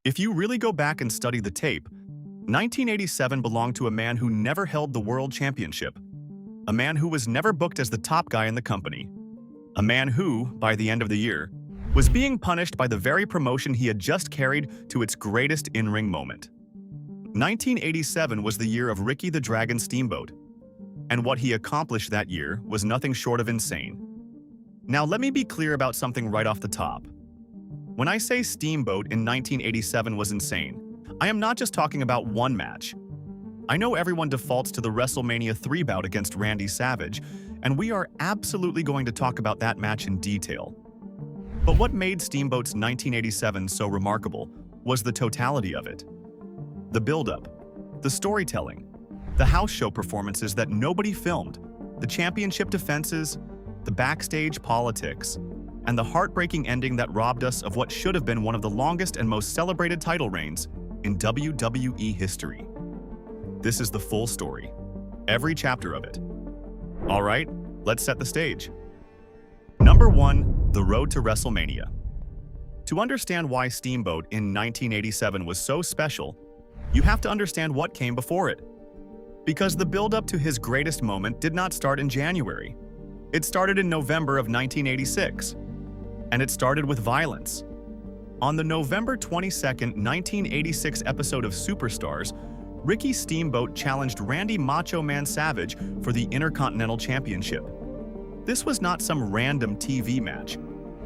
If you really go back and study the tape, 1987 belonged to a man who never held the world championship, a man who was never booked as the top guy in the company, a man who, by the end of the year, was being punished by the very promotion he had just carried to its greatest in-ring moment. 1987 was the year of Ricky the Dragon Steamboat, and what he accomplished that year was nothing short of insane. Now let me be clear about something right off the top. When I say Steamboat in 1987 was insane, I am not just talking about one match. I know everyone defaults to the WrestleMania III bout against Randy Savage, and we are absolutely going to talk about that match in detail. But what made Steamboat's 1987 so remarkable was the totality of it. The build-up, the storytelling, the house show performances that nobody filmed, the championship defenses, the backstage politics, and the heartbreaking ending that robbed us of what should have been one of the longest and most celebrated title reigns in WWE history. This is the full story, every chapter of it. All right, let's set the stage. Number 1, the road to WrestleMania. To understand why Steamboat in 1987 was so special, you have to understand what came before it. Because the build-up to his greatest moment did not start in January. It started in November of 1986. And it started with violence. On the November 22, 1986 episode of Superstars, Ricky Steamboat challenged Randy Macho Man Savage for the Intercontinental Championship. This was not some random TV match.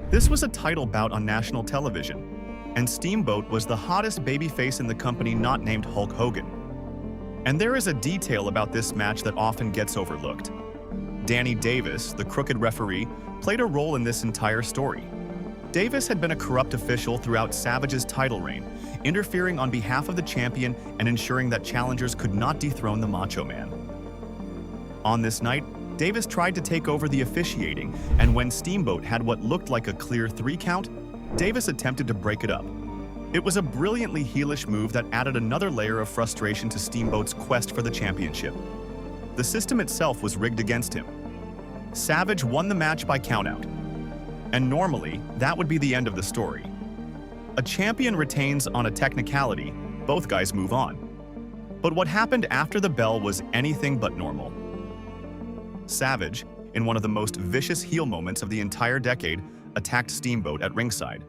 This was a title bout on national television, and Steamboat was the hottest babyface in the company not named Hulk Hogan. And there is a detail about this match that often gets overlooked. Danny Davis, the crooked referee, played a role in this entire story. Davis had been a corrupt official throughout Savage's title reign, interfering on behalf of the champion and ensuring that challengers could not dethrone the Macho Man. On this night, Davis tried to take over the officiating, and when Steamboat had what looked like a clear 3 count, Davis attempted to break it up. It was a brilliantly heelish move that added another layer of frustration to Steamboat's quest for the championship. The system itself was rigged against him. Savage won the match by countout. And normally, that would be the end of the story. A champion retains on a technicality, both guys move on. But what happened after the bell was anything but normal. Savage, in one of the most vicious heel moments of the entire decade, attacked Steamboat at ringside.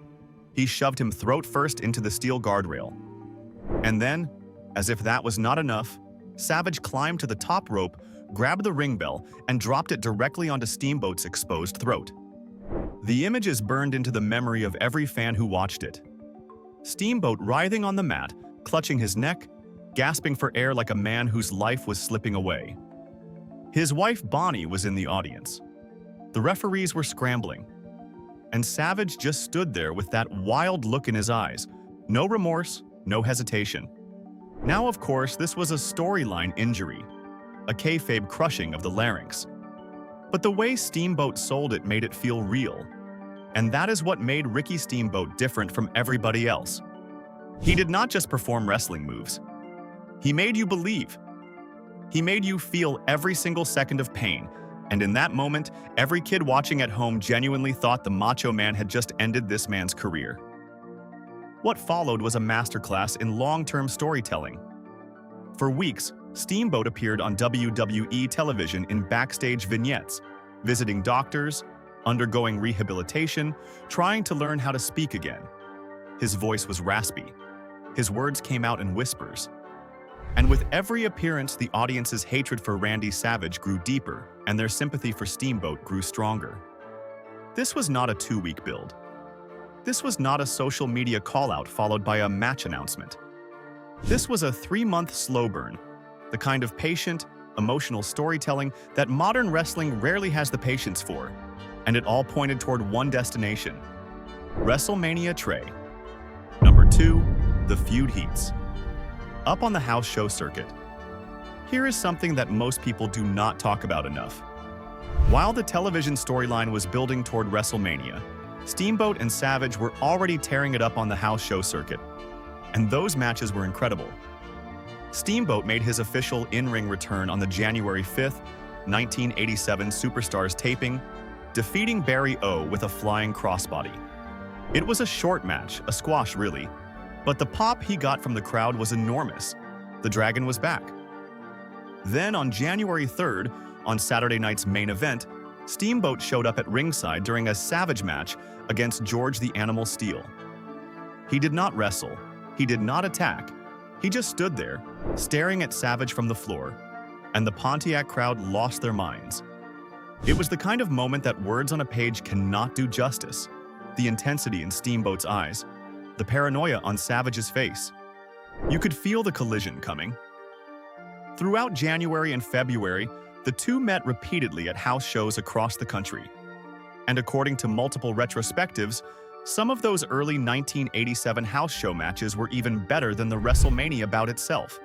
He shoved him throat first into the steel guardrail. And then, as if that was not enough, Savage climbed to the top rope, grabbed the ring bell, and dropped it directly onto Steamboat's exposed throat. The image is burned into the memory of every fan who watched it. Steamboat writhing on the mat, clutching his neck, gasping for air like a man whose life was slipping away. His wife Bonnie was in the audience. The referees were scrambling. And Savage just stood there with that wild look in his eyes. No remorse, no hesitation. Now, of course, this was a storyline injury, a kayfabe crushing of the larynx. But the way Steamboat sold it made it feel real. And that is what made Ricky Steamboat different from everybody else. He did not just perform wrestling moves. He made you believe. He made you feel every single second of pain. And in that moment, every kid watching at home genuinely thought the Macho Man had just ended this man's career. What followed was a masterclass in long-term storytelling. For weeks, Steamboat appeared on WWE television in backstage vignettes, visiting doctors, undergoing rehabilitation, trying to learn how to speak again. His voice was raspy. His words came out in whispers. And with every appearance, the audience's hatred for Randy Savage grew deeper, and their sympathy for Steamboat grew stronger. This was not a 2-week build. This was not a social media call-out followed by a match announcement. This was a 3-month slow burn, the kind of patient, emotional storytelling that modern wrestling rarely has the patience for, and it all pointed toward one destination: WrestleMania III. Number 2, the feud heats. Up on the house show circuit. Here is something that most people do not talk about enough. While the television storyline was building toward WrestleMania, Steamboat and Savage were already tearing it up on the house show circuit, and those matches were incredible. Steamboat made his official in-ring return on the January 5th, 1987 Superstars taping, defeating Barry O with a flying crossbody. It was a short match, a squash really, But the pop he got from the crowd was enormous. The Dragon was back. Then on January 3rd, on Saturday night's main event, Steamboat showed up at ringside during a Savage match against George the Animal Steele. He did not wrestle. He did not attack. He just stood there, staring at Savage from the floor, and the Pontiac crowd lost their minds. It was the kind of moment that words on a page cannot do justice. The intensity in Steamboat's eyes, the paranoia on Savage's face. You could feel the collision coming. Throughout January and February, the two met repeatedly at house shows across the country. And according to multiple retrospectives, some of those early 1987 house show matches were even better than the WrestleMania bout itself.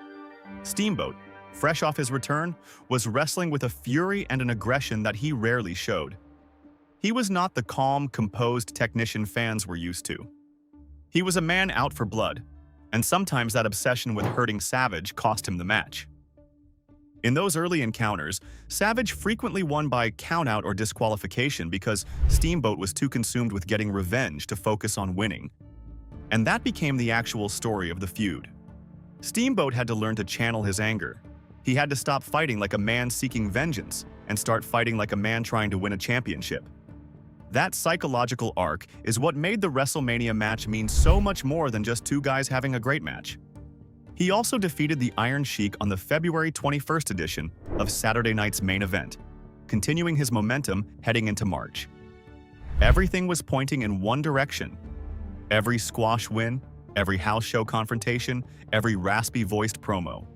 Steamboat, fresh off his return, was wrestling with a fury and an aggression that he rarely showed. He was not the calm, composed technician fans were used to. He was a man out for blood, and sometimes that obsession with hurting Savage cost him the match. In those early encounters, Savage frequently won by countout or disqualification because Steamboat was too consumed with getting revenge to focus on winning. And that became the actual story of the feud. Steamboat had to learn to channel his anger. He had to stop fighting like a man seeking vengeance and start fighting like a man trying to win a championship. That psychological arc is what made the WrestleMania match mean so much more than just two guys having a great match. He also defeated the Iron Sheik on the February 21st edition of Saturday night's main event, continuing his momentum heading into March. Everything was pointing in one direction. Every squash win, every house show confrontation, every raspy-voiced promo.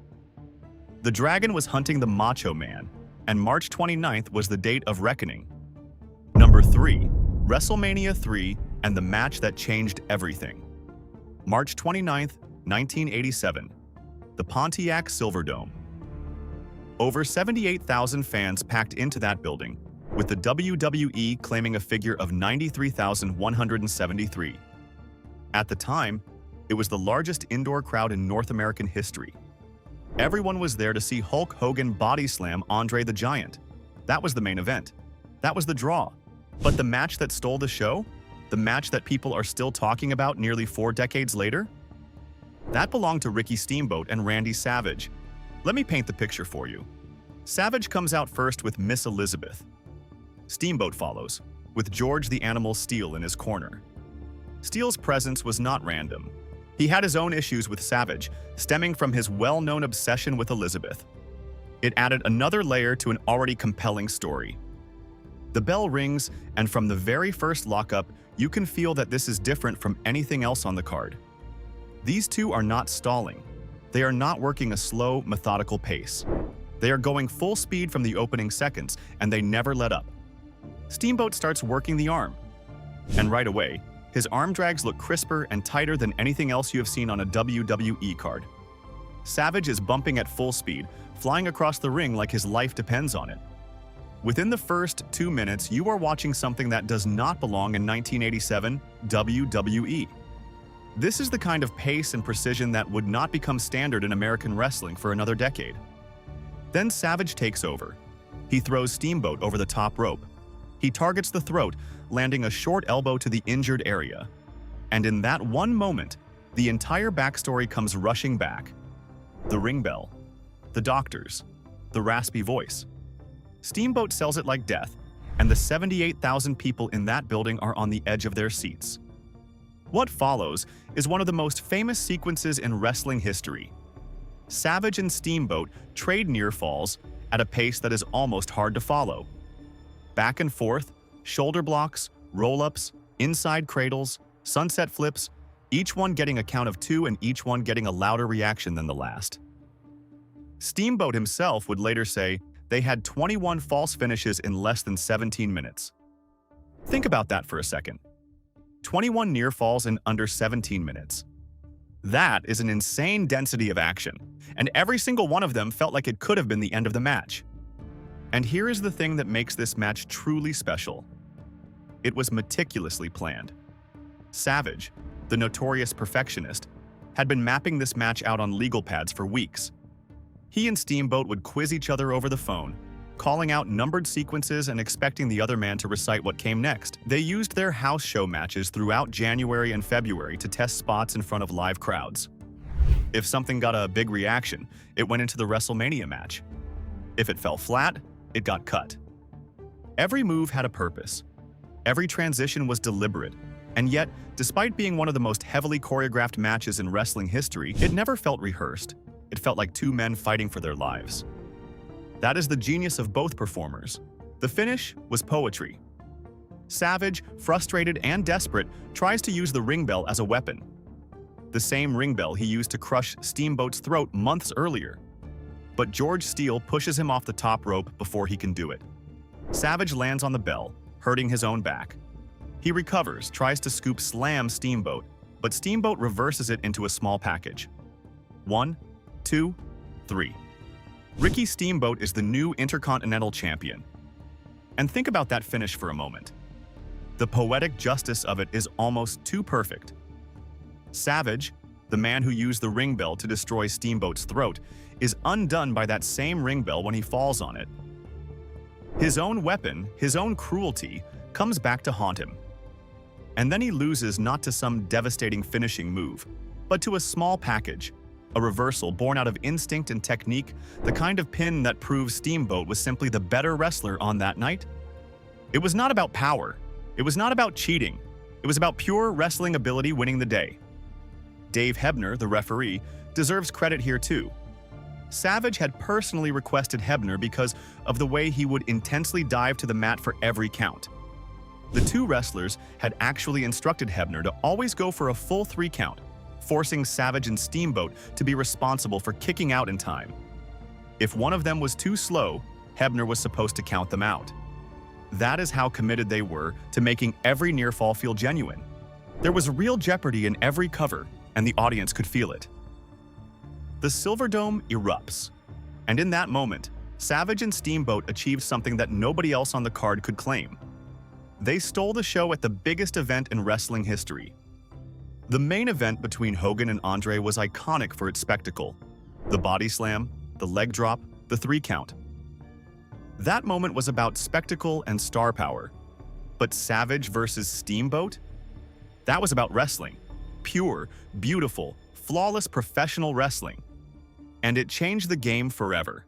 The Dragon was hunting the Macho Man, and March 29th was the date of reckoning. Number 3, WrestleMania III and the match that changed everything. March 29th, 1987, the Pontiac Silverdome. Over 78,000 fans packed into that building, with the WWE claiming a figure of 93,173. At the time, it was the largest indoor crowd in North American history. Everyone was there to see Hulk Hogan body slam Andre the Giant. That was the main event. That was the draw. But the match that stole the show? The match that people are still talking about nearly 4 decades later? That belonged to Ricky Steamboat and Randy Savage. Let me paint the picture for you. Savage comes out first with Miss Elizabeth. Steamboat follows, with George the Animal Steele in his corner. Steele's presence was not random. He had his own issues with Savage, stemming from his well-known obsession with Elizabeth. It added another layer to an already compelling story. The bell rings, and from the very first lockup, you can feel that this is different from anything else on the card. These two are not stalling. They are not working a slow, methodical pace. They are going full speed from the opening seconds, and they never let up. Steamboat starts working the arm. And right away, his arm drags look crisper and tighter than anything else you have seen on a WWE card. Savage is bumping at full speed, flying across the ring like his life depends on it. Within the first 2 minutes, you are watching something that does not belong in 1987 WWE. This is the kind of pace and precision that would not become standard in American wrestling for another decade. Then Savage takes over. He throws Steamboat over the top rope. He targets the throat, landing a short elbow to the injured area. And in that one moment, the entire backstory comes rushing back. The ring bell, the doctors, the raspy voice. Steamboat sells it like death, and the 78,000 people in that building are on the edge of their seats. What follows is one of the most famous sequences in wrestling history. Savage and Steamboat trade near falls at a pace that is almost hard to follow. Back and forth, shoulder blocks, roll-ups, inside cradles, sunset flips, each one getting a count of 2 and each one getting a louder reaction than the last. Steamboat himself would later say they had 21 false finishes in less than 17 minutes. Think about that for a second. 21 near falls in under 17 minutes. That is an insane density of action, and every single one of them felt like it could have been the end of the match. And here is the thing that makes this match truly special. It was meticulously planned. Savage, the notorious perfectionist, had been mapping this match out on legal pads for weeks. He and Steamboat would quiz each other over the phone, calling out numbered sequences and expecting the other man to recite what came next. They used their house show matches throughout January and February to test spots in front of live crowds. If something got a big reaction, it went into the WrestleMania match. If it fell flat, it got cut. Every move had a purpose. Every transition was deliberate. And yet, despite being one of the most heavily choreographed matches in wrestling history, it never felt rehearsed. It felt like two men fighting for their lives. That is the genius of both performers. The finish was poetry. Savage, frustrated and desperate, tries to use the ring bell as a weapon. The same ring bell he used to crush Steamboat's throat months earlier. But George Steele pushes him off the top rope before he can do it. Savage lands on the bell, hurting his own back. He recovers, tries to scoop slam Steamboat, but Steamboat reverses it into a small package. 1, 2, 3. Ricky Steamboat is the new Intercontinental Champion. And think about that finish for a moment. The poetic justice of it is almost too perfect. Savage, the man who used the ring bell to destroy Steamboat's throat, is undone by that same ring bell when he falls on it. His own weapon, his own cruelty, comes back to haunt him. And then he loses not to some devastating finishing move, but to a small package, a reversal born out of instinct and technique, the kind of pin that proves Steamboat was simply the better wrestler on that night. It was not about power. It was not about cheating. It was about pure wrestling ability winning the day. Dave Hebner, the referee, deserves credit here too. Savage had personally requested Hebner because of the way he would intensely dive to the mat for every count. The two wrestlers had actually instructed Hebner to always go for a full 3 count, forcing Savage and Steamboat to be responsible for kicking out in time. If one of them was too slow, Hebner was supposed to count them out. That is how committed they were to making every near fall feel genuine. There was real jeopardy in every cover, and the audience could feel it. The Silverdome erupts, and in that moment, Savage and Steamboat achieved something that nobody else on the card could claim. They stole the show at the biggest event in wrestling history. The main event between Hogan and Andre was iconic for its spectacle. The body slam, the leg drop, the 3 count. That moment was about spectacle and star power. But Savage versus Steamboat? That was about wrestling. Pure, beautiful, flawless professional wrestling. And it changed the game forever.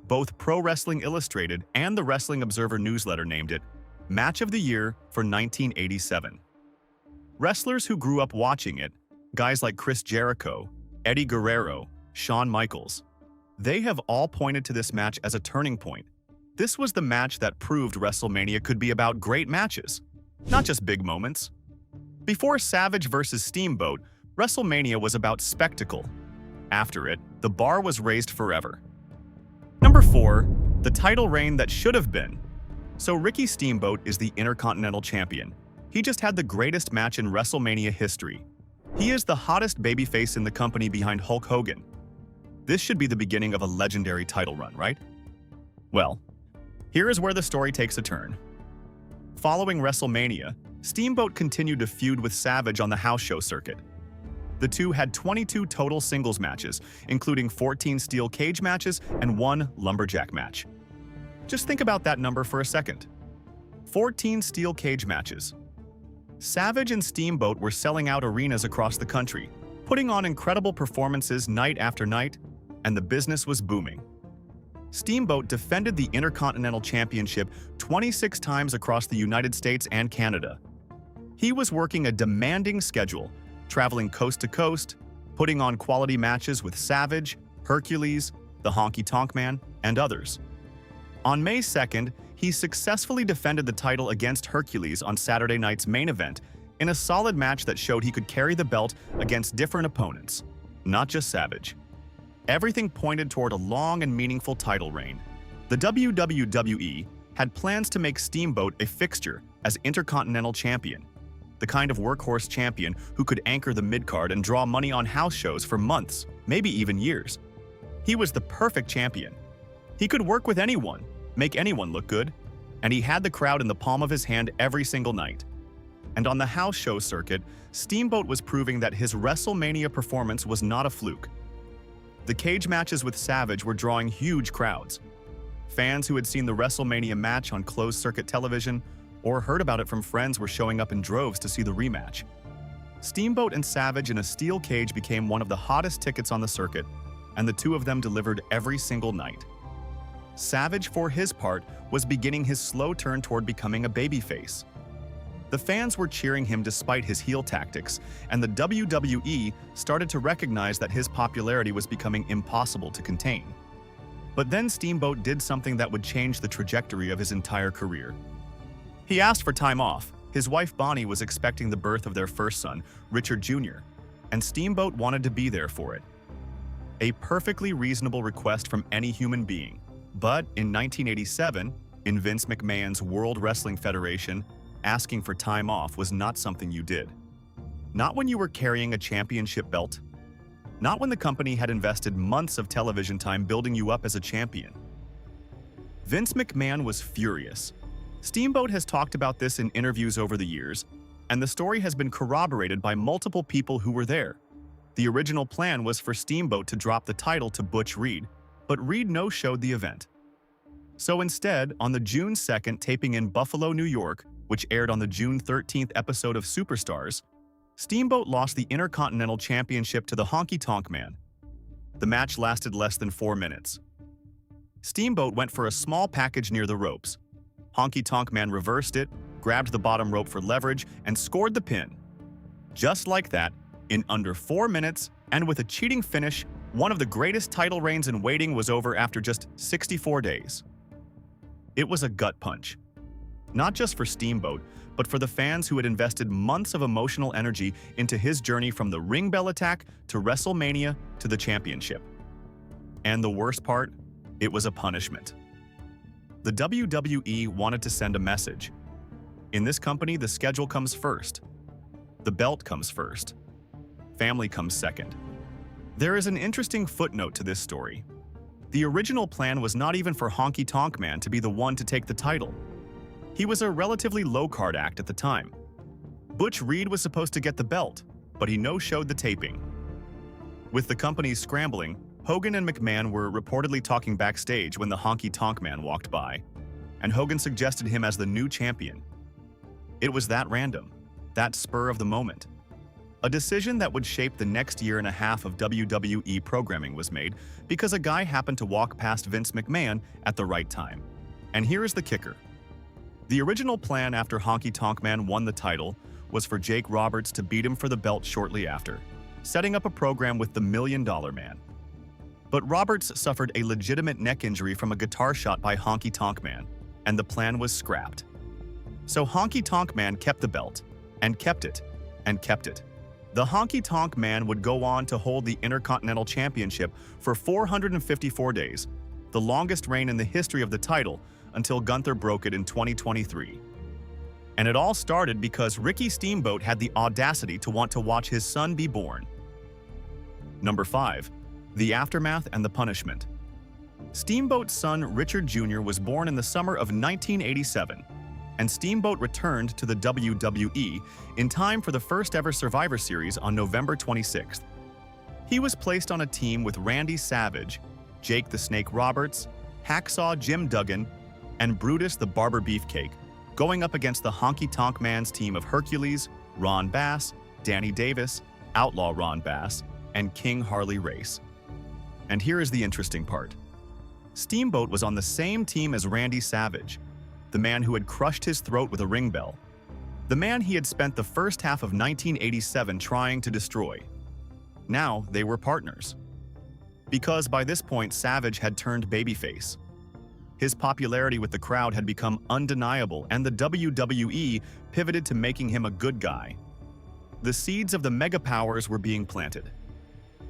Both Pro Wrestling Illustrated and the Wrestling Observer newsletter named it Match of the Year for 1987. Wrestlers who grew up watching it, guys like Chris Jericho, Eddie Guerrero, Shawn Michaels, they have all pointed to this match as a turning point. This was the match that proved WrestleMania could be about great matches, not just big moments. Before Savage versus Steamboat, WrestleMania was about spectacle. After it, the bar was raised forever. Number 4, the title reign that should have been. So Ricky Steamboat is the Intercontinental Champion. He just had the greatest match in WrestleMania history. He is the hottest babyface in the company behind Hulk Hogan. This should be the beginning of a legendary title run, right? Well, here is where the story takes a turn. Following WrestleMania, Steamboat continued to feud with Savage on the house show circuit. The two had 22 total singles matches, including 14 steel cage matches and 1 lumberjack match. Just think about that number for a second. 14 steel cage matches. Savage and Steamboat were selling out arenas across the country, putting on incredible performances night after night, and the business was booming. Steamboat defended the Intercontinental Championship 26 times across the United States and Canada. He was working a demanding schedule, traveling coast to coast, putting on quality matches with Savage, Hercules, the Honky Tonk Man, and others. On May 2nd, he successfully defended the title against Hercules on Saturday night's main event in a solid match that showed he could carry the belt against different opponents, not just Savage. Everything pointed toward a long and meaningful title reign. The WWE had plans to make Steamboat a fixture as Intercontinental Champion, the kind of workhorse champion who could anchor the mid-card and draw money on house shows for months, maybe even years. He was the perfect champion. He could work with anyone, make anyone look good, and he had the crowd in the palm of his hand every single night. And on the house show circuit, Steamboat was proving that his WrestleMania performance was not a fluke. The cage matches with Savage were drawing huge crowds. Fans who had seen the WrestleMania match on closed-circuit television or heard about it from friends were showing up in droves to see the rematch. Steamboat and Savage in a steel cage became one of the hottest tickets on the circuit, and the two of them delivered every single night. Savage, for his part, was beginning his slow turn toward becoming a babyface. The fans were cheering him despite his heel tactics, and the WWE started to recognize that his popularity was becoming impossible to contain. But then Steamboat did something that would change the trajectory of his entire career. He asked for time off. His wife Bonnie was expecting the birth of their first son, Richard Jr., and Steamboat wanted to be there for it. A perfectly reasonable request from any human being. But in 1987, in Vince McMahon's World Wrestling Federation, asking for time off was not something you did. Not when you were carrying a championship belt. Not when the company had invested months of television time building you up as a champion. Vince McMahon was furious. Steamboat has talked about this in interviews over the years, and the story has been corroborated by multiple people who were there. The original plan was for Steamboat to drop the title to Butch Reed, but Reed no-showed the event. So instead, on the June 2nd taping in Buffalo, New York, which aired on the June 13th episode of Superstars, Steamboat lost the Intercontinental Championship to the Honky Tonk Man. The match lasted less than 4 minutes. Steamboat went for a small package near the ropes. Honky Tonk Man reversed it, grabbed the bottom rope for leverage, and scored the pin. Just like that, in under 4 minutes, and with a cheating finish, one of the greatest title reigns in waiting was over after just 64 days. It was a gut punch. Not just for Steamboat, but for the fans who had invested months of emotional energy into his journey from the ring bell attack to WrestleMania to the championship. And the worst part, it was a punishment. The WWE wanted to send a message. In this company, the schedule comes first. The belt comes first. Family comes second. There is an interesting footnote to this story. The original plan was not even for Honky Tonk Man to be the one to take the title. He was a relatively low-card act at the time. Butch Reed was supposed to get the belt, but he no-showed the taping. With the companies scrambling, Hogan and McMahon were reportedly talking backstage when the Honky Tonk Man walked by, and Hogan suggested him as the new champion. It was that random, that spur of the moment. A decision that would shape the next year and a half of WWE programming was made because a guy happened to walk past Vince McMahon at the right time. And here is the kicker. The original plan after Honky Tonk Man won the title was for Jake Roberts to beat him for the belt shortly after, setting up a program with the $1 Million Man. But Roberts suffered a legitimate neck injury from a guitar shot by Honky Tonk Man, and the plan was scrapped. So Honky Tonk Man kept the belt, and kept it, and kept it. The Honky Tonk Man would go on to hold the Intercontinental Championship for 454 days, the longest reign in the history of the title, until Gunther broke it in 2023. And it all started because Ricky Steamboat had the audacity to want to watch his son be born. Number 5. The aftermath and the punishment. Steamboat's son Richard Jr. was born in the summer of 1987, and Steamboat returned to the WWE in time for the first-ever Survivor Series on November 26th. He was placed on a team with Randy Savage, Jake the Snake Roberts, Hacksaw Jim Duggan, and Brutus the Barber Beefcake, going up against the Honky Tonk Man's team of Hercules, Ron Bass, Danny Davis, Outlaw Ron Bass, and King Harley Race. And here is the interesting part. Steamboat was on the same team as Randy Savage, the man who had crushed his throat with a ring bell, the man he had spent the first half of 1987 trying to destroy. Now they were partners. Because by this point Savage had turned babyface. His popularity with the crowd had become undeniable, and the WWE pivoted to making him a good guy. The seeds of the mega powers were being planted.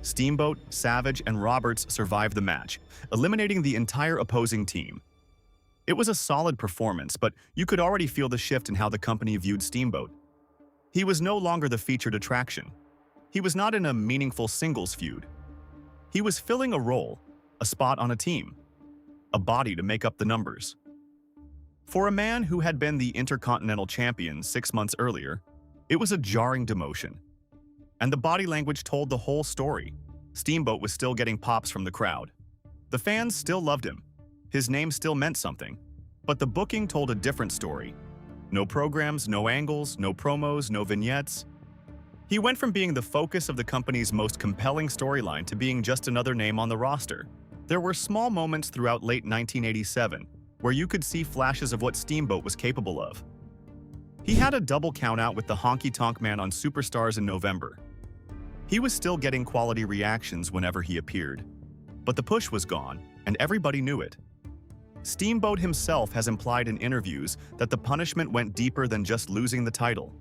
Steamboat, Savage, and Roberts survived the match, eliminating the entire opposing team. It was a solid performance, but you could already feel the shift in how the company viewed Steamboat. He was no longer the featured attraction. He was not in a meaningful singles feud. He was filling a role, a spot on a team, a body to make up the numbers. For a man who had been the Intercontinental Champion 6 months earlier, it was a jarring demotion. And the body language told the whole story. Steamboat was still getting pops from the crowd. The fans still loved him. His name still meant something, but the booking told a different story. No programs, no angles, no promos, no vignettes. He went from being the focus of the company's most compelling storyline to being just another name on the roster. There were small moments throughout late 1987 where you could see flashes of what Steamboat was capable of. He had a double countout with the Honky Tonk Man on Superstars in November. He was still getting quality reactions whenever he appeared, but the push was gone, and everybody knew it. Steamboat himself has implied in interviews that the punishment went deeper than just losing the title.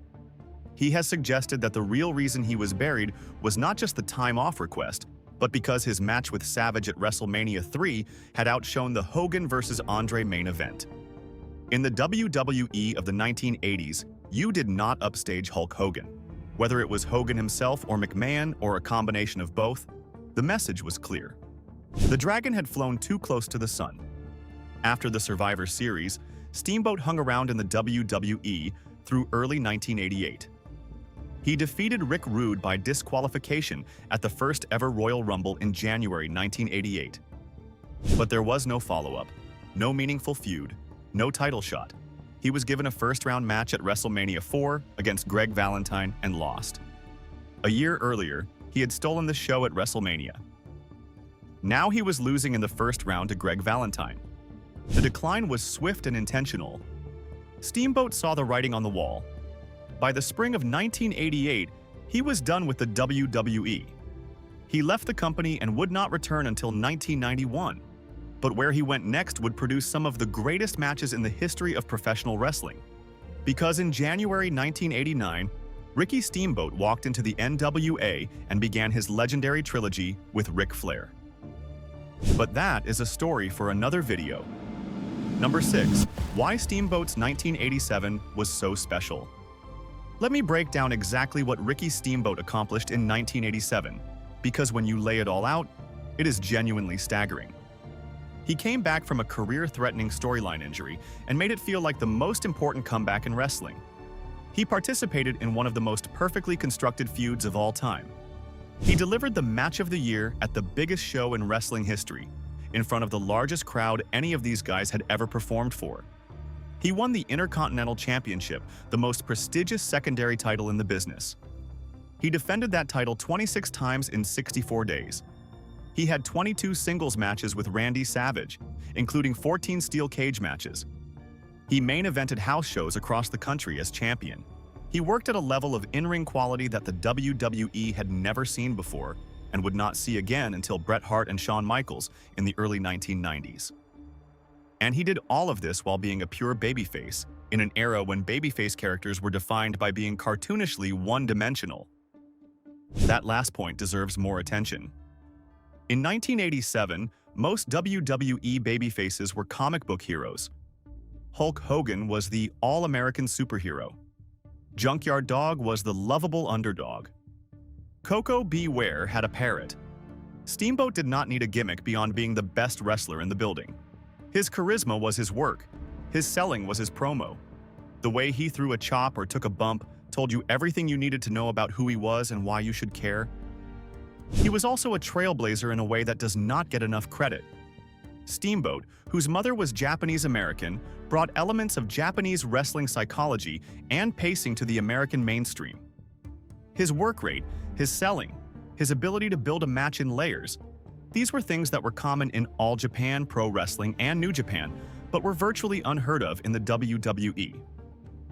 He has suggested that the real reason he was buried was not just the time-off request, but because his match with Savage at WrestleMania III had outshone the Hogan vs. Andre main event. In the WWE of the 1980s, you did not upstage Hulk Hogan. Whether it was Hogan himself or McMahon or a combination of both, the message was clear. The Dragon had flown too close to the sun. After the Survivor Series, Steamboat hung around in the WWE through early 1988. He defeated Rick Rude by disqualification at the first ever Royal Rumble in January 1988. But there was no follow-up, no meaningful feud, no title shot. He was given a first-round match at WrestleMania IV against Greg Valentine and lost. A year earlier, he had stolen the show at WrestleMania. Now he was losing in the first round to Greg Valentine. The decline was swift and intentional. Steamboat saw the writing on the wall. By the spring of 1988, he was done with the WWE. He left the company and would not return until 1991. But where he went next would produce some of the greatest matches in the history of professional wrestling. Because in January 1989, Ricky Steamboat walked into the NWA and began his legendary trilogy with Ric Flair. But that is a story for another video. Number 6. Why Steamboat's 1987 was so special. Let me break down exactly what Ricky Steamboat accomplished in 1987, because when you lay it all out, it is genuinely staggering. He came back from a career-threatening storyline injury and made it feel like the most important comeback in wrestling. He participated in one of the most perfectly constructed feuds of all time. He delivered the match of the year at the biggest show in wrestling history, in front of the largest crowd any of these guys had ever performed for. He won the Intercontinental Championship, the most prestigious secondary title in the business. He defended that title 26 times in 64 days. He had 22 singles matches with Randy Savage, including 14 steel cage matches. He main evented house shows across the country as champion. He worked at a level of in-ring quality that the WWE had never seen before and would not see again until Bret Hart and Shawn Michaels in the early 1990s. And he did all of this while being a pure babyface, in an era when babyface characters were defined by being cartoonishly one-dimensional. That last point deserves more attention. In 1987, most WWE babyfaces were comic book heroes. Hulk Hogan was the all-American superhero. Junkyard Dog was the lovable underdog. Coco Beware had a parrot. Steamboat did not need a gimmick beyond being the best wrestler in the building. His charisma was his work. His selling was his promo. The way he threw a chop or took a bump told you everything you needed to know about who he was and why you should care. He was also a trailblazer in a way that does not get enough credit. Steamboat, whose mother was Japanese-American, brought elements of Japanese wrestling psychology and pacing to the American mainstream. His work rate, his selling, his ability to build a match in layers, these were things that were common in All Japan Pro Wrestling and New Japan, but were virtually unheard of in the WWE.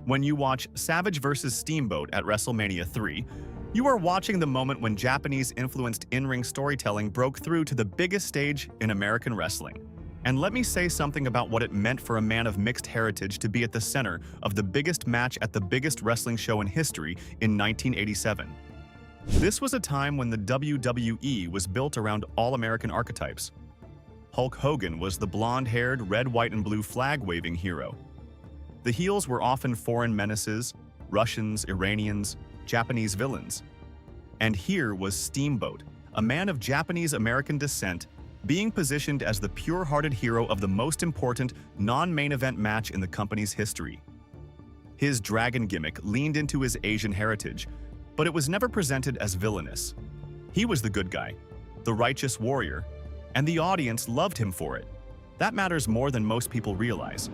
When you watch Savage vs. Steamboat at WrestleMania III, you are watching the moment when Japanese-influenced in-ring storytelling broke through to the biggest stage in American wrestling. And let me say something about what it meant for a man of mixed heritage to be at the center of the biggest match at the biggest wrestling show in history in 1987. This was a time when the WWE was built around all-American archetypes. Hulk Hogan was the blonde-haired, red, white, and blue flag-waving hero. The heels were often foreign menaces, Russians, Iranians, Japanese villains. And here was Steamboat, a man of Japanese-American descent, being positioned as the pure-hearted hero of the most important non-main event match in the company's history. His dragon gimmick leaned into his Asian heritage, but it was never presented as villainous. He was the good guy, the righteous warrior, and the audience loved him for it. That matters more than most people realize.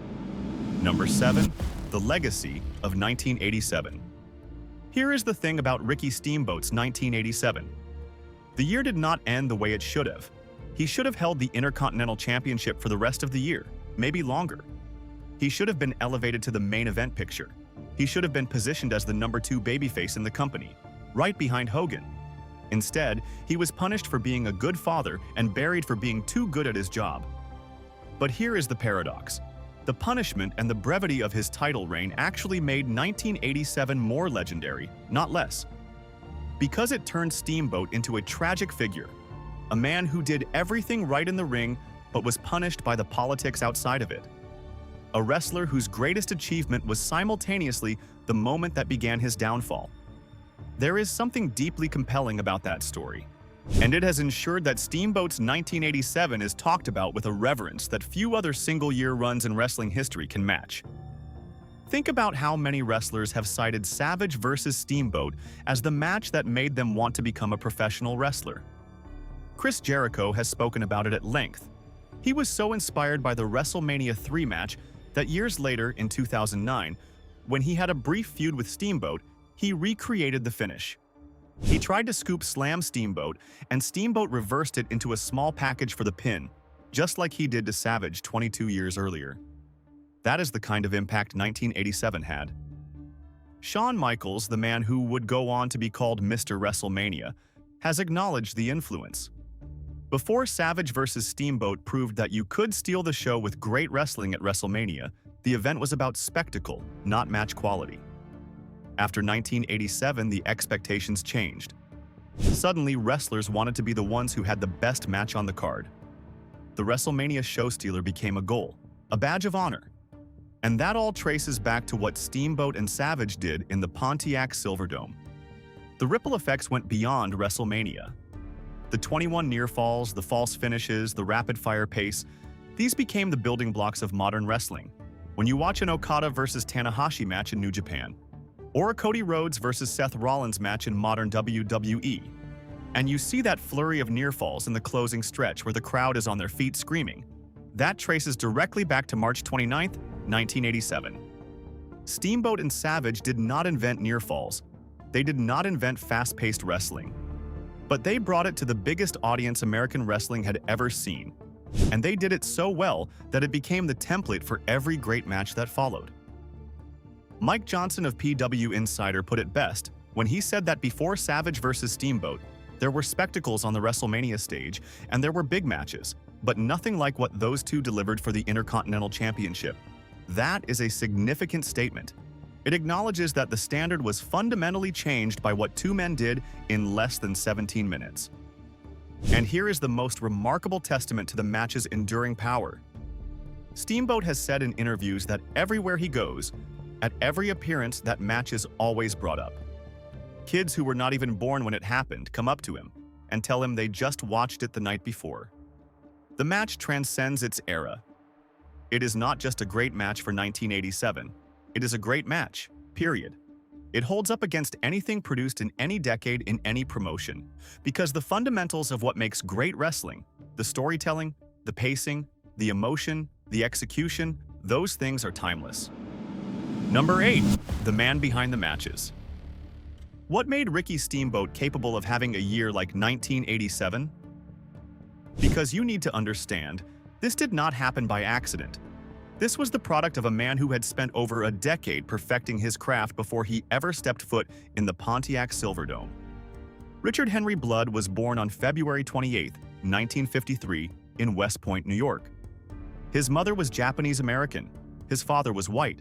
Number 7. The legacy of 1987. Here is the thing about Ricky Steamboat's 1987. The year did not end the way it should have. He should have held the Intercontinental Championship for the rest of the year, maybe longer. He should have been elevated to the main event picture. He should have been positioned as the number 2 babyface in the company, right behind Hogan. Instead, he was punished for being a good father and buried for being too good at his job. But here is the paradox. The punishment and the brevity of his title reign actually made 1987 more legendary, not less. Because it turned Steamboat into a tragic figure, a man who did everything right in the ring but was punished by the politics outside of it. A wrestler whose greatest achievement was simultaneously the moment that began his downfall. There is something deeply compelling about that story, and it has ensured that Steamboat's 1987 is talked about with a reverence that few other single-year runs in wrestling history can match. Think about how many wrestlers have cited Savage vs. Steamboat as the match that made them want to become a professional wrestler. Chris Jericho has spoken about it at length. He was so inspired by the WrestleMania III match that years later, in 2009, when he had a brief feud with Steamboat, he recreated the finish. He tried to scoop slam Steamboat, and Steamboat reversed it into a small package for the pin, just like he did to Savage 22 years earlier. That is the kind of impact 1987 had. Shawn Michaels, the man who would go on to be called Mr. WrestleMania, has acknowledged the influence. Before Savage vs. Steamboat proved that you could steal the show with great wrestling at WrestleMania, the event was about spectacle, not match quality. After 1987, the expectations changed. Suddenly, wrestlers wanted to be the ones who had the best match on the card. The WrestleMania show stealer became a goal, a badge of honor. And that all traces back to what Steamboat and Savage did in the Pontiac Silverdome. The ripple effects went beyond WrestleMania. The 21 near falls, the false finishes, the rapid-fire pace, these became the building blocks of modern wrestling. When you watch an Okada vs. Tanahashi match in New Japan, or a Cody Rhodes vs. Seth Rollins match in modern WWE, and you see that flurry of near falls in the closing stretch where the crowd is on their feet screaming, that traces directly back to March 29, 1987. Steamboat and Savage did not invent near falls. They did not invent fast-paced wrestling. But they brought it to the biggest audience American wrestling had ever seen. And they did it so well that it became the template for every great match that followed. Mike Johnson of PW Insider put it best when he said that before Savage vs. Steamboat, there were spectacles on the WrestleMania stage and there were big matches, but nothing like what those two delivered for the Intercontinental Championship. That is a significant statement. It acknowledges that the standard was fundamentally changed by what two men did in less than 17 minutes. And here is the most remarkable testament to the match's enduring power. Steamboat has said in interviews that everywhere he goes, at every appearance, that match is always brought up. Kids who were not even born when it happened come up to him and tell him they just watched it the night before. The match transcends its era. It is not just a great match for 1987. It is a great match, period. It holds up against anything produced in any decade in any promotion, because the fundamentals of what makes great wrestling, the storytelling, the pacing, the emotion, the execution, those things are timeless. Number 8. The man behind the matches. What made Ricky Steamboat capable of having a year like 1987? Because you need to understand, this did not happen by accident. This was the product of a man who had spent over a decade perfecting his craft before he ever stepped foot in the Pontiac Silverdome. Richard Henry Blood was born on February 28, 1953, in West Point, New York. His mother was Japanese-American. His father was white.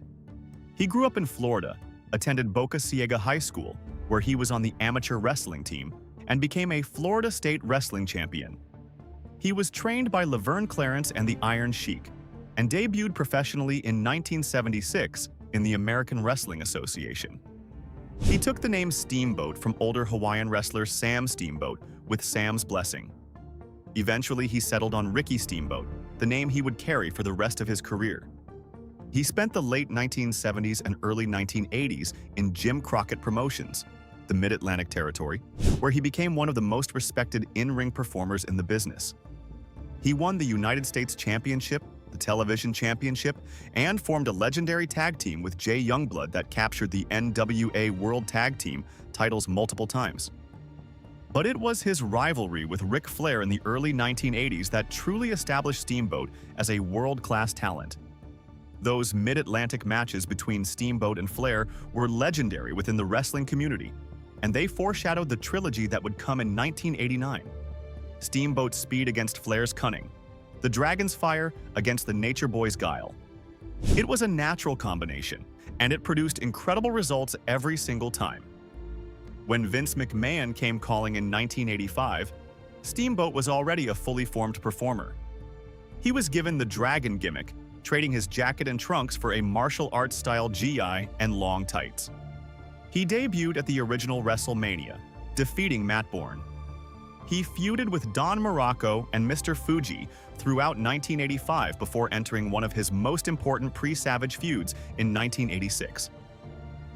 He grew up in Florida, attended Boca Ciega High School, where he was on the amateur wrestling team, and became a Florida State wrestling champion. He was trained by Laverne Clarence and the Iron Sheik, and debuted professionally in 1976 in the American Wrestling Association. He took the name Steamboat from older Hawaiian wrestler Sam Steamboat with Sam's blessing. Eventually, he settled on Ricky Steamboat, the name he would carry for the rest of his career. He spent the late 1970s and early 1980s in Jim Crockett Promotions, the Mid-Atlantic territory, where he became one of the most respected in-ring performers in the business. He won the United States Championship, the Television Championship, and formed a legendary tag team with Jay Youngblood that captured the NWA World Tag Team titles multiple times. But it was his rivalry with Ric Flair in the early 1980s that truly established Steamboat as a world-class talent. Those mid-Atlantic matches between Steamboat and Flair were legendary within the wrestling community, and they foreshadowed the trilogy that would come in 1989. Steamboat's speed against Flair's cunning, the Dragon's fire against the Nature Boy's guile. It was a natural combination, and it produced incredible results every single time. When Vince McMahon came calling in 1985, Steamboat was already a fully formed performer. He was given the Dragon gimmick, trading his jacket and trunks for a martial arts-style GI and long tights. He debuted at the original WrestleMania, defeating Matt Bourne. He feuded with Don Morocco and Mr. Fuji throughout 1985 before entering one of his most important pre-Savage feuds in 1986.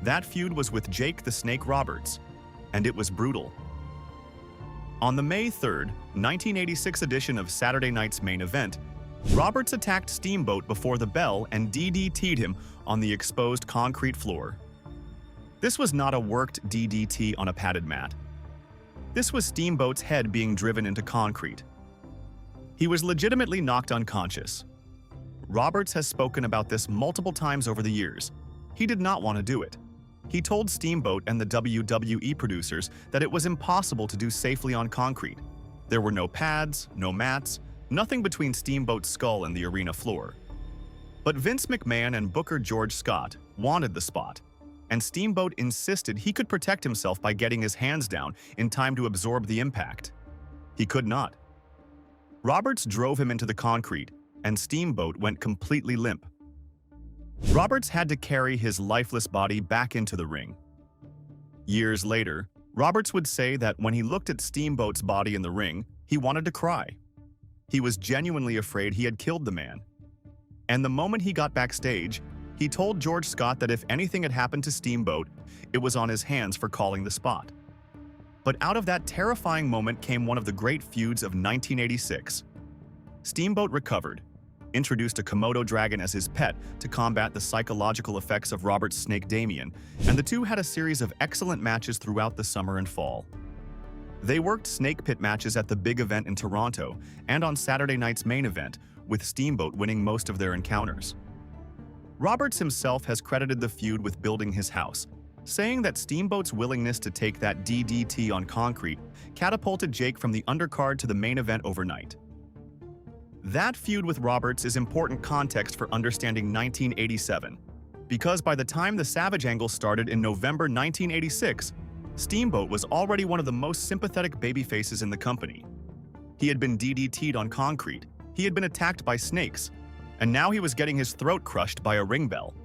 That feud was with Jake the Snake Roberts, and it was brutal. On the May 3, 1986 edition of Saturday Night's Main Event, Roberts attacked Steamboat before the bell and DDT'd him on the exposed concrete floor. This was not a worked DDT on a padded mat. This was Steamboat's head being driven into concrete. He was legitimately knocked unconscious. Roberts has spoken about this multiple times over the years. He did not want to do it. He told Steamboat and the WWE producers that it was impossible to do safely on concrete. There were no pads, no mats, nothing between Steamboat's skull and the arena floor. But Vince McMahon and Booker George Scott wanted the spot, and Steamboat insisted he could protect himself by getting his hands down in time to absorb the impact. He could not. Roberts drove him into the concrete, and Steamboat went completely limp. Roberts had to carry his lifeless body back into the ring. Years later, Roberts would say that when he looked at Steamboat's body in the ring, he wanted to cry. He was genuinely afraid he had killed the man. And the moment he got backstage, he told George Scott that if anything had happened to Steamboat, it was on his hands for calling the spot. But out of that terrifying moment came one of the great feuds of 1986. Steamboat recovered, introduced a Komodo dragon as his pet to combat the psychological effects of Robert's snake Damien, and the two had a series of excellent matches throughout the summer and fall. They worked snake pit matches at the big event in Toronto and on Saturday Night's Main Event, with Steamboat winning most of their encounters. Roberts himself has credited the feud with building his house, saying that Steamboat's willingness to take that DDT on concrete catapulted Jake from the undercard to the main event overnight. That feud with Roberts is important context for understanding 1987, because by the time the Savage angle started in November 1986, Steamboat was already one of the most sympathetic babyfaces in the company. He had been DDT'd on concrete, he had been attacked by snakes, and now he was getting his throat crushed by a ring bell.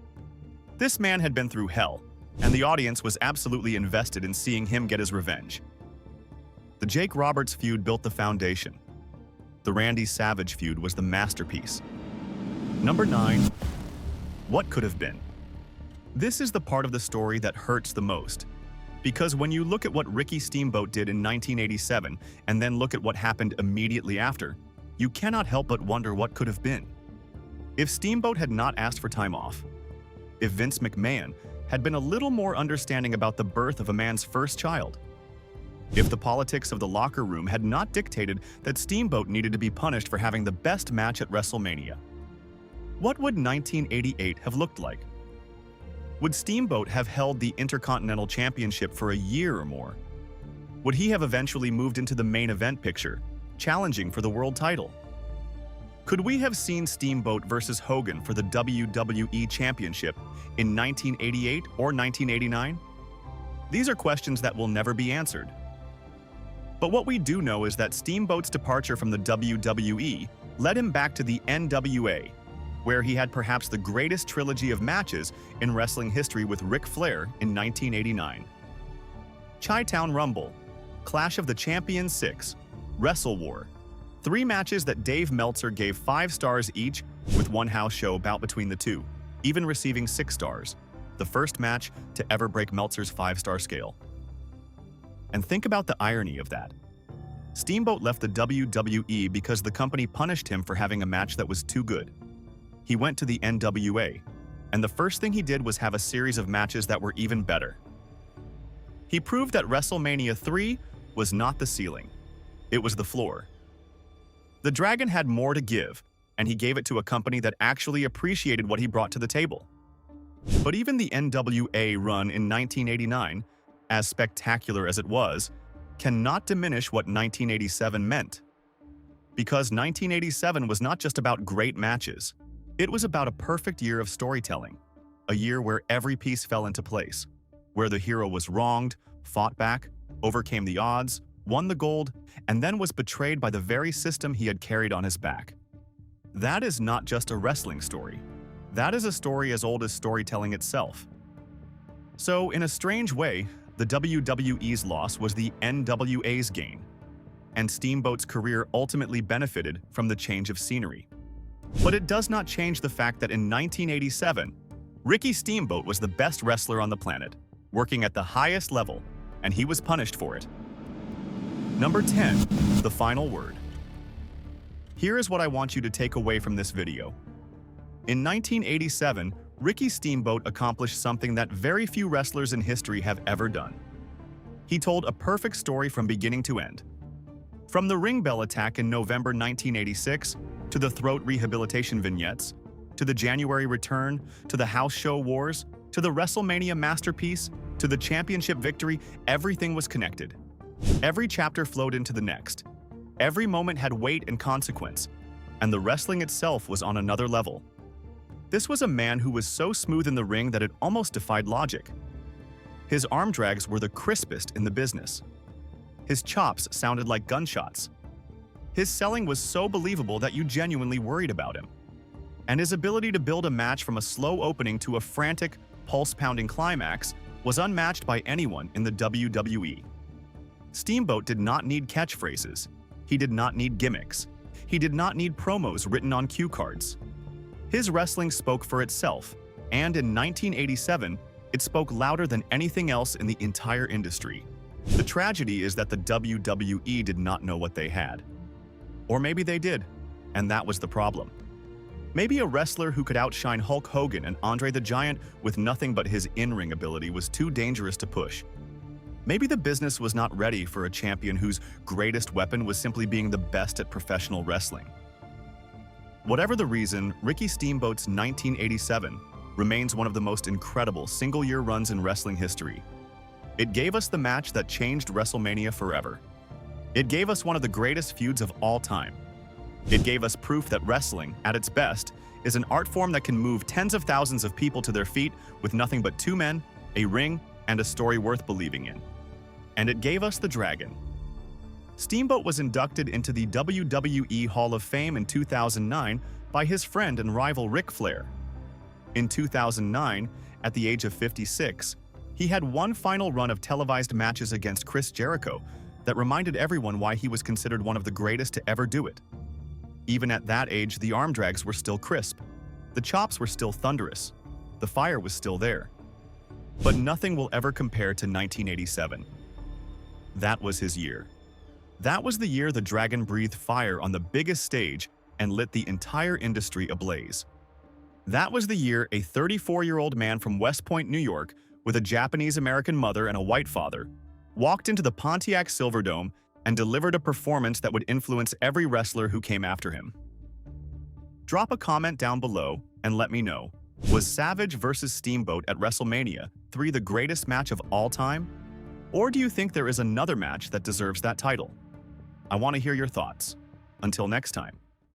This man had been through hell, and the audience was absolutely invested in seeing him get his revenge. The Jake Roberts feud built the foundation. The Randy Savage feud was the masterpiece. Number 9. What could have been? This is the part of the story that hurts the most. Because when you look at what Ricky Steamboat did in 1987 and then look at what happened immediately after, you cannot help but wonder what could have been. If Steamboat had not asked for time off, if Vince McMahon had been a little more understanding about the birth of a man's first child, if the politics of the locker room had not dictated that Steamboat needed to be punished for having the best match at WrestleMania, what would 1988 have looked like? Would Steamboat have held the Intercontinental Championship for a year or more? Would he have eventually moved into the main event picture, challenging for the world title? Could we have seen Steamboat versus Hogan for the WWE Championship in 1988 or 1989? These are questions that will never be answered. But what we do know is that Steamboat's departure from the WWE led him back to the NWA, where he had perhaps the greatest trilogy of matches in wrestling history with Ric Flair in 1989. Chi-Town Rumble, Clash of the Champions 6, Wrestle War, 3 matches that Dave Meltzer gave 5 stars each, with one house show bout between the two, even receiving 6 stars, the first match to ever break Meltzer's 5-star scale. And think about the irony of that. Steamboat left the WWE because the company punished him for having a match that was too good. He went to the NWA, and the first thing he did was have a series of matches that were even better. He proved that WrestleMania III was not the ceiling, it was the floor. The Dragon had more to give, and he gave it to a company that actually appreciated what he brought to the table. But even the NWA run in 1989, as spectacular as it was, cannot diminish what 1987 meant. Because 1987 was not just about great matches, it was about a perfect year of storytelling, a year where every piece fell into place, where the hero was wronged, fought back, overcame the odds, won the gold, and then was betrayed by the very system he had carried on his back. That is not just a wrestling story. That is a story as old as storytelling itself. So, in a strange way, the WWE's loss was the NWA's gain, and Steamboat's career ultimately benefited from the change of scenery. But it does not change the fact that in 1987, Ricky Steamboat was the best wrestler on the planet, working at the highest level, and he was punished for it. Number 10. The final word. Here is what I want you to take away from this video. In 1987, Ricky Steamboat accomplished something that very few wrestlers in history have ever done. He told a perfect story from beginning to end. From the ring bell attack in November 1986, to the throat rehabilitation vignettes, to the January return, to the house show wars, to the WrestleMania masterpiece, to the championship victory, everything was connected. Every chapter flowed into the next. Every moment had weight and consequence, and the wrestling itself was on another level. This was a man who was so smooth in the ring that it almost defied logic. His arm drags were the crispest in the business. His chops sounded like gunshots. His selling was so believable that you genuinely worried about him. And his ability to build a match from a slow opening to a frantic, pulse-pounding climax was unmatched by anyone in the WWE. Steamboat did not need catchphrases. He did not need gimmicks. He did not need promos written on cue cards. His wrestling spoke for itself, and in 1987, it spoke louder than anything else in the entire industry. The tragedy is that the WWE did not know what they had. Or maybe they did, and that was the problem. Maybe a wrestler who could outshine Hulk Hogan and Andre the Giant with nothing but his in-ring ability was too dangerous to push. Maybe the business was not ready for a champion whose greatest weapon was simply being the best at professional wrestling. Whatever the reason, Ricky Steamboat's 1987 remains one of the most incredible single-year runs in wrestling history. It gave us the match that changed WrestleMania forever. It gave us one of the greatest feuds of all time. It gave us proof that wrestling, at its best, is an art form that can move tens of thousands of people to their feet with nothing but two men, a ring, and a story worth believing in. And it gave us the Dragon. Steamboat was inducted into the WWE Hall of Fame in 2009 by his friend and rival Ric Flair. In 2009, at the age of 56, he had one final run of televised matches against Chris Jericho that reminded everyone why he was considered one of the greatest to ever do it. Even at that age, the arm drags were still crisp. The chops were still thunderous. The fire was still there. But nothing will ever compare to 1987. That was his year. That was the year the Dragon breathed fire on the biggest stage and lit the entire industry ablaze. That was the year a 34-year-old man from West Point, New York, with a Japanese-American mother and a white father, walked into the Pontiac Silverdome and delivered a performance that would influence every wrestler who came after him. Drop a comment down below and let me know, was Savage vs. Steamboat at WrestleMania III the greatest match of all time? Or do you think there is another match that deserves that title? I want to hear your thoughts. Until next time.